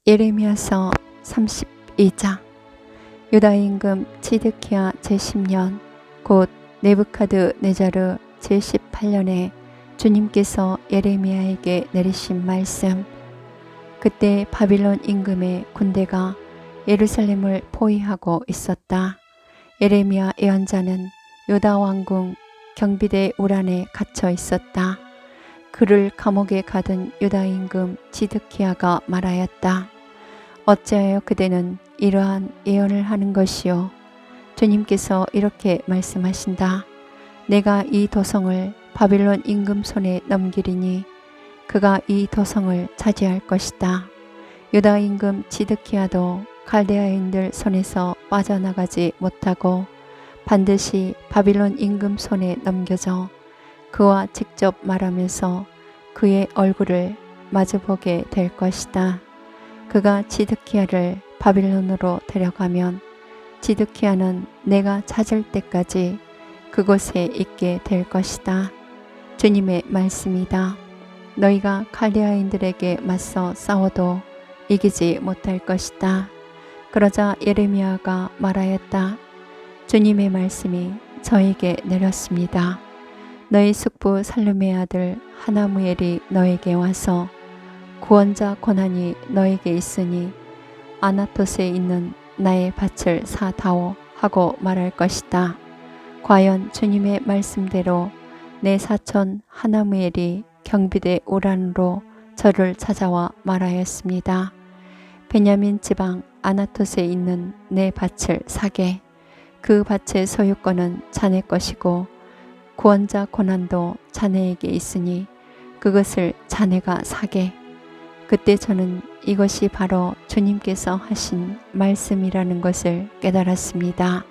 예레미야서 32장. 유다 임금 지드키야 제10년 곧 느부갓네자르 제18년에 주님께서 예레미야에게 내리신 말씀. 그때 바빌론 임금의 군대가 예루살렘을 포위하고 있었다. 예레미야 예언자는 유다 왕궁 경비대 우란에 갇혀 있었다. 그를 감옥에 가둔 유다 임금 지드키야가 말하였다. 어찌하여 그대는 이러한 예언을 하는 것이요? 주님께서 이렇게 말씀하신다. 내가 이 도성을 바빌론 임금 손에 넘기리니 그가 이 도성을 차지할 것이다. 유다 임금 지드키야도 갈대아인들 손에서 빠져나가지 못하고 반드시 바빌론 임금 손에 넘겨져 그와 직접 말하면서 그의 얼굴을 마주보게 될 것이다. 그가 지드키야를 바빌론으로 데려가면 지드키야는 내가 찾을 때까지 그곳에 있게 될 것이다. 주님의 말씀이다. 너희가 칼데아인들에게 맞서 싸워도 이기지 못할 것이다. 그러자 예레미야가 말하였다. 주님의 말씀이 저에게 내렸습니다. 너희 숙부 살룸의 아들 하나무엘이 너에게 와서 구원자 고난이 너에게 있으니 아나토스에 있는 나의 밭을 사다오 하고 말할 것이다. 과연 주님의 말씀대로 내 사촌 하나무엘이 경비대 우란으로 저를 찾아와 말하였습니다. 베냐민 지방 아나토스에 있는 내 밭을 사게. 그 밭의 소유권은 자네 것이고 구원자 고난도 자네에게 있으니 그것을 자네가 사게. 그때 저는 이것이 바로 주님께서 하신 말씀이라는 것을 깨달았습니다.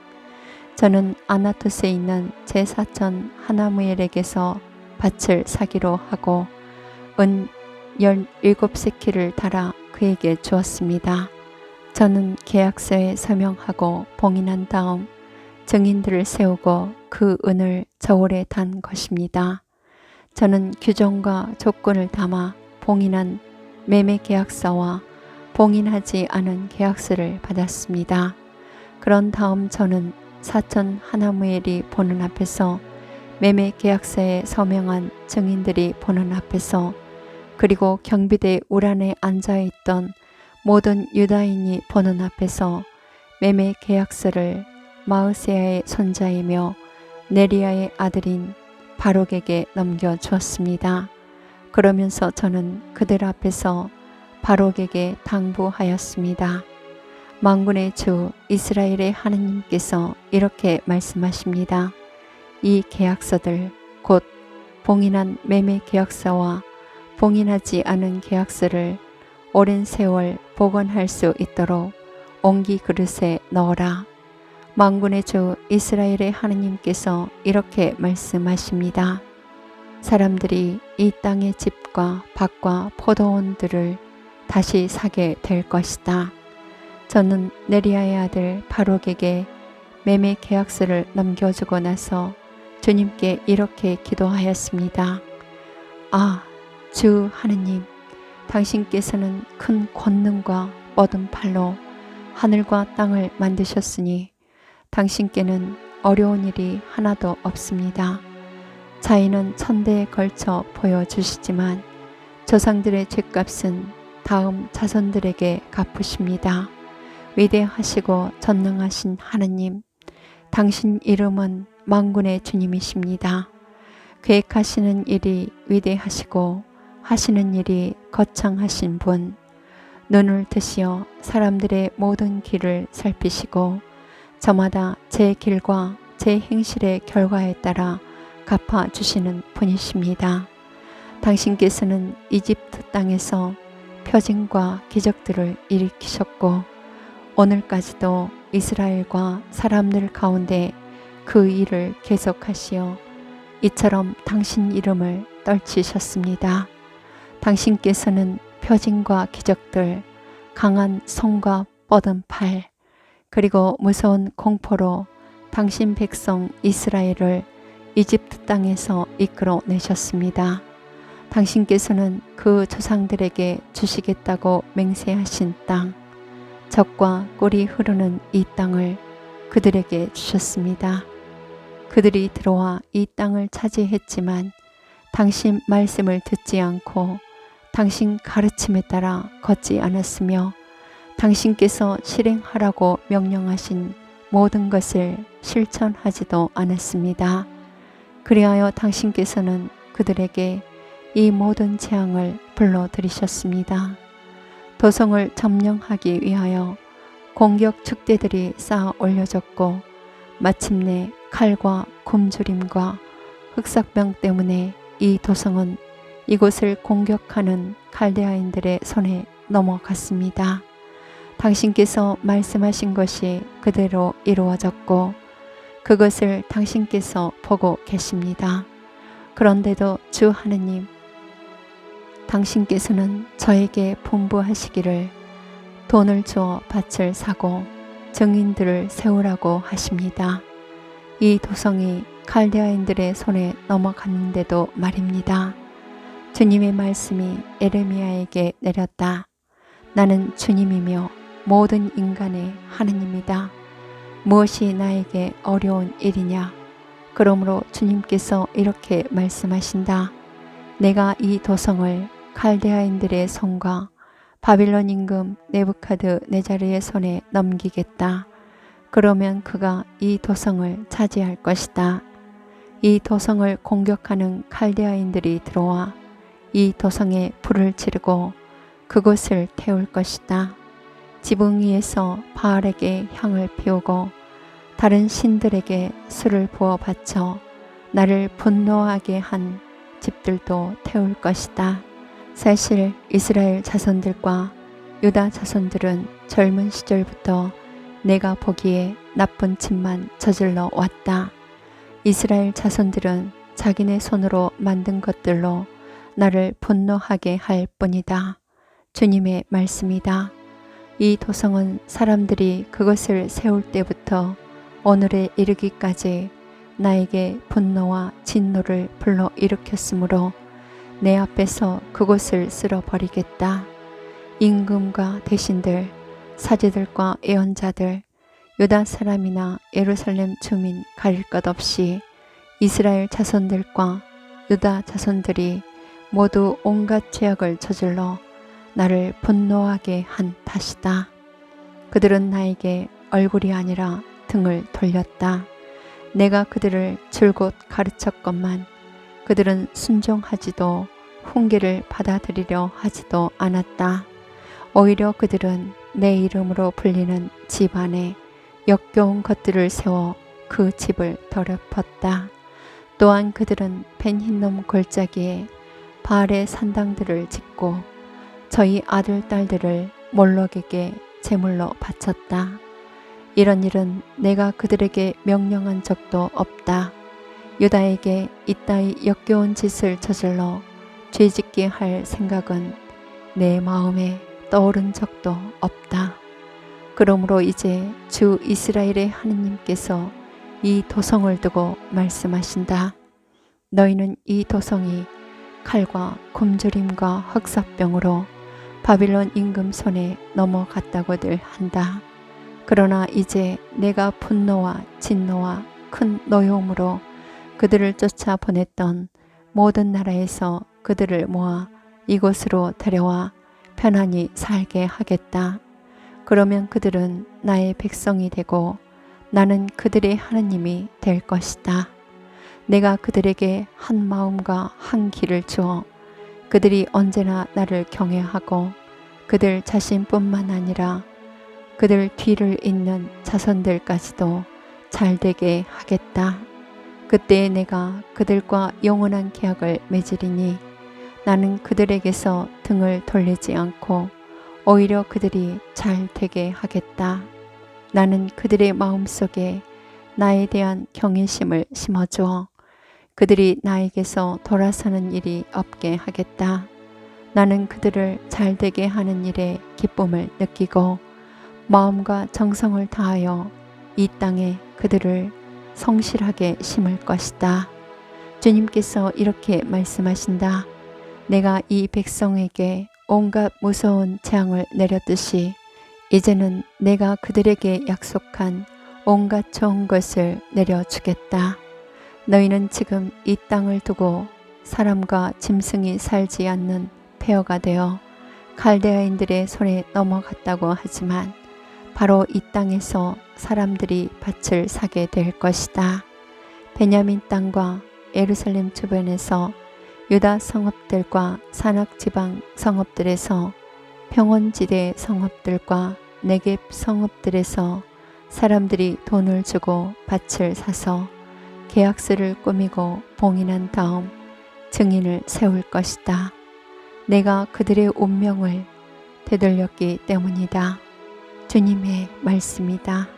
저는 아나토스에 있는 제 사촌 하나무엘에게서 밭을 사기로 하고 은 17세키를 달아 그에게 주었습니다. 저는 계약서에 서명하고 봉인한 다음 증인들을 세우고 그 은을 저울에 단 것입니다. 저는 규정과 조건을 담아 봉인한 매매 계약서와 봉인하지 않은 계약서를 받았습니다. 그런 다음 저는 사촌 하나무엘이 보는 앞에서 매매 계약서에 서명한 증인들이 보는 앞에서 그리고 경비대 우란에 앉아있던 모든 유다인이 보는 앞에서 매매 계약서를 마으세야의 손자이며 네리야의 아들인 바록에게 넘겨주었습니다. 그러면서 저는 그들 앞에서 바록에게 당부하였습니다. 만군의 주 이스라엘의 하느님께서 이렇게 말씀하십니다. 이 계약서들 곧 봉인한 매매 계약서와 봉인하지 않은 계약서를 오랜 세월 보관할 수 있도록 옹기 그릇에 넣어라. 만군의 주 이스라엘의 하느님께서 이렇게 말씀하십니다. 사람들이 이 땅의 집과 밭과 포도원들을 다시 사게 될 것이다. 저는 네리야의 아들 바록에게 매매 계약서를 넘겨주고 나서 주님께 이렇게 기도하였습니다. 아, 주 하느님, 당신께서는 큰 권능과 뻗은 팔로 하늘과 땅을 만드셨으니 당신께는 어려운 일이 하나도 없습니다. 자인은 천대에 걸쳐 보여주시지만 조상들의 죗값은 다음 자손들에게 갚으십니다. 위대하시고 전능하신 하느님, 당신 이름은 만군의 주님이십니다. 계획하시는 일이 위대하시고 하시는 일이 거창하신 분, 눈을 드시어 사람들의 모든 길을 살피시고 저마다 제 길과 제 행실의 결과에 따라 갚아주시는 분이십니다. 당신께서는 이집트 땅에서 표징과 기적들을 일으키셨고 오늘까지도 이스라엘과 사람들 가운데 그 일을 계속하시어 이처럼 당신 이름을 떨치셨습니다. 당신께서는 표징과 기적들, 강한 손과 뻗은 팔, 그리고 무서운 공포로 당신 백성 이스라엘을 이집트 땅에서 이끌어 내셨습니다. 당신께서는 그 조상들에게 주시겠다고 맹세하신 땅, 젖과 꿀이 흐르는 이 땅을 그들에게 주셨습니다. 그들이 들어와 이 땅을 차지했지만 당신 말씀을 듣지 않고 당신 가르침에 따라 걷지 않았으며 당신께서 실행하라고 명령하신 모든 것을 실천하지도 않았습니다. 그리하여 당신께서는 그들에게 이 모든 재앙을 불러들이셨습니다. 도성을 점령하기 위하여 공격 축대들이 쌓아 올려졌고 마침내 칼과 굶주림과 흑사병 때문에 이 도성은 이곳을 공격하는 칼데아인들의 손에 넘어갔습니다. 당신께서 말씀하신 것이 그대로 이루어졌고 그것을 당신께서 보고 계십니다. 그런데도 주 하느님, 당신께서는 저에게 분부하시기를 돈을 주어 밭을 사고 증인들을 세우라고 하십니다. 이 도성이 칼데아인들의 손에 넘어갔는데도 말입니다. 주님의 말씀이 에레미야에게 내렸다. 나는 주님이며 모든 인간의 하느님이다. 무엇이 나에게 어려운 일이냐? 그러므로 주님께서 이렇게 말씀하신다. 내가 이 도성을 칼데아인들의 손과 바빌론 임금 네부카드네자르의 손에 넘기겠다. 그러면 그가 이 도성을 차지할 것이다. 이 도성을 공격하는 칼데아인들이 들어와 이 도성에 불을 지르고 그곳을 태울 것이다. 지붕 위에서 바알에게 향을 피우고 다른 신들에게 술을 부어 바쳐 나를 분노하게 한 집들도 태울 것이다. 사실 이스라엘 자손들과 유다 자손들은 젊은 시절부터 내가 보기에 나쁜 짓만 저질러 왔다. 이스라엘 자손들은 자기네 손으로 만든 것들로 나를 분노하게 할 뿐이다. 주님의 말씀이다. 이 도성은 사람들이 그것을 세울 때부터 오늘에 이르기까지 나에게 분노와 진노를 불러일으켰으므로 내 앞에서 그곳을 쓸어버리겠다. 임금과 대신들, 사제들과 예언자들, 유다 사람이나 예루살렘 주민 가릴 것 없이 이스라엘 자손들과 유다 자손들이 모두 온갖 죄악을 저질러 나를 분노하게 한 탓이다. 그들은 나에게 얼굴이 아니라 등을 돌렸다. 내가 그들을 줄곧 가르쳤건만 그들은 순종하지도 훈계를 받아들이려 하지도 않았다. 오히려 그들은 내 이름으로 불리는 집 안에 역겨운 것들을 세워 그 집을 더럽혔다. 또한 그들은 벤 흰놈 골짜기에 바알의 산당들을 짓고 저희 아들 딸들을 몰록에게 제물로 바쳤다. 이런 일은 내가 그들에게 명령한 적도 없다. 유다에게 이따위 역겨운 짓을 저질러 죄짓게 할 생각은 내 마음에 떠오른 적도 없다. 그러므로 이제 주 이스라엘의 하느님께서 이 도성을 두고 말씀하신다. 너희는 이 도성이 칼과 굶주림과 흑사병으로 바빌론 임금 손에 넘어갔다고들 한다. 그러나 이제 내가 분노와 진노와 큰 노여움으로 그들을 쫓아 보냈던 모든 나라에서 그들을 모아 이곳으로 데려와 편안히 살게 하겠다. 그러면 그들은 나의 백성이 되고 나는 그들의 하느님이 될 것이다. 내가 그들에게 한 마음과 한 길을 주어 그들이 언제나 나를 경외하고 그들 자신뿐만 아니라 그들 뒤를 잇는 자손들까지도 잘되게 하겠다. 그때 내가 그들과 영원한 계약을 맺으리니 나는 그들에게서 등을 돌리지 않고 오히려 그들이 잘 되게 하겠다. 나는 그들의 마음속에 나에 대한 경외심을 심어주어 그들이 나에게서 돌아서는 일이 없게 하겠다. 나는 그들을 잘되게 하는 일에 기쁨을 느끼고 마음과 정성을 다하여 이 땅에 그들을 성실하게 심을 것이다. 주님께서 이렇게 말씀하신다. 내가 이 백성에게 온갖 무서운 재앙을 내렸듯이 이제는 내가 그들에게 약속한 온갖 좋은 것을 내려주겠다. 너희는 지금 이 땅을 두고 사람과 짐승이 살지 않는 폐허가 되어 갈대아인들의 손에 넘어갔다고 하지만 바로 이 땅에서 사람들이 밭을 사게 될 것이다. 베냐민 땅과 예루살렘 주변에서 유다 성읍들과 산악지방 성읍들에서 평원지대 성읍들과 네겝 성읍들에서 사람들이 돈을 주고 밭을 사서 계약서를 꾸미고 봉인한 다음 증인을 세울 것이다. 내가 그들의 운명을 되돌렸기 때문이다. 주님의 말씀이다.